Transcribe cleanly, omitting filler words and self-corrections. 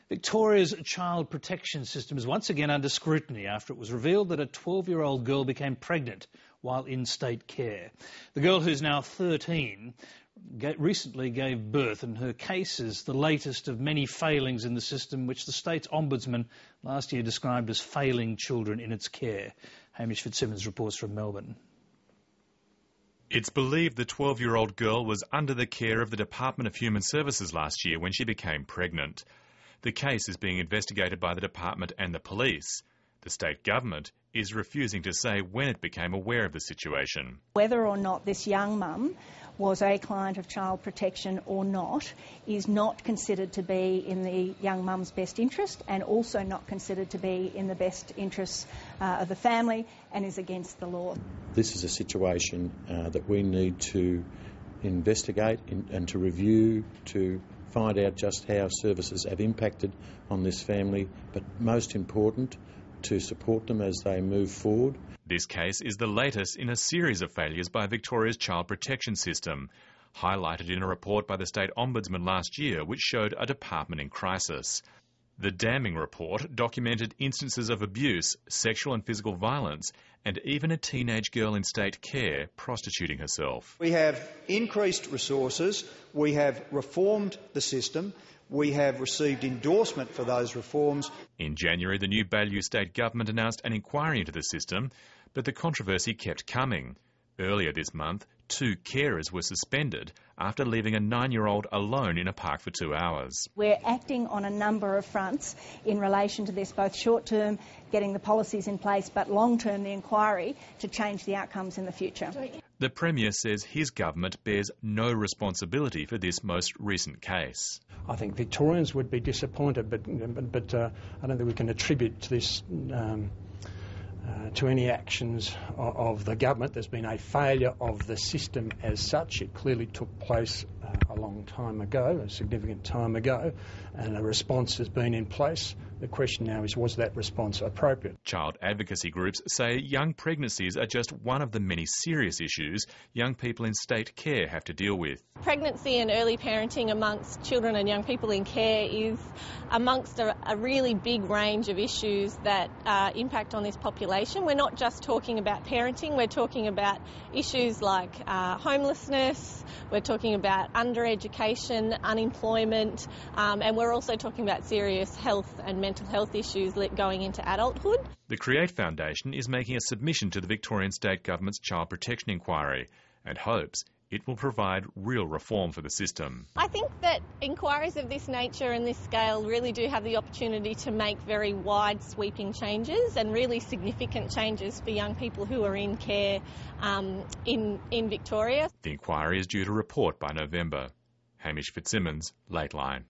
Victoria's child protection system is once again under scrutiny after it was revealed that a 12-year-old girl became pregnant while in state care. The girl, who's now 13, recently gave birth, and her case is the latest of many failings in the system which the state's ombudsman last year described as failing children in its care. Hamish Fitzsimmons reports from Melbourne. It's believed the 12-year-old girl was under the care of the Department of Human Services last year when she became pregnant. The case is being investigated by the department and the police. The state government is refusing to say when it became aware of the situation. Whether or not this young mum was a client of child protection or not is not considered to be in the young mum's best interest, and also not considered to be in the best interests of the family, and is against the law. This is a situation that we need to investigate and to review, to find out just how services have impacted on this family, but most important, to support them as they move forward. This case is the latest in a series of failures by Victoria's child protection system, highlighted in a report by the State Ombudsman last year which showed a department in crisis. The damning report documented instances of abuse, sexual and physical violence, and even a teenage girl in state care prostituting herself. We have increased resources, we have reformed the system, we have received endorsement for those reforms. In January, the new Baillieu state government announced an inquiry into the system, but the controversy kept coming. Earlier this month, 2 carers were suspended after leaving a 9-year-old alone in a park for 2 hours. We're acting on a number of fronts in relation to this, both short-term, getting the policies in place, but long-term, the inquiry to change the outcomes in the future. The Premier says his government bears no responsibility for this most recent case. I think Victorians would be disappointed, but I don't think we can attribute this to any actions of the government. There's been a failure of the system as such. It clearly took place a long time ago, a significant time ago, and a response has been in place. The question now is, was that response appropriate? Child advocacy groups say young pregnancies are just one of the many serious issues young people in state care have to deal with. Pregnancy and early parenting amongst children and young people in care is amongst a really big range of issues that impact on this population. We're not just talking about parenting, we're talking about issues like homelessness, we're talking about undereducation, unemployment, and we're also talking about serious health and mental health issues going into adulthood. The Create Foundation is making a submission to the Victorian State Government's Child Protection Inquiry and hopes it will provide real reform for the system. I think that inquiries of this nature and this scale really do have the opportunity to make very wide sweeping changes and really significant changes for young people who are in care in Victoria. The inquiry is due to report by November. Hamish Fitzsimmons, Lateline.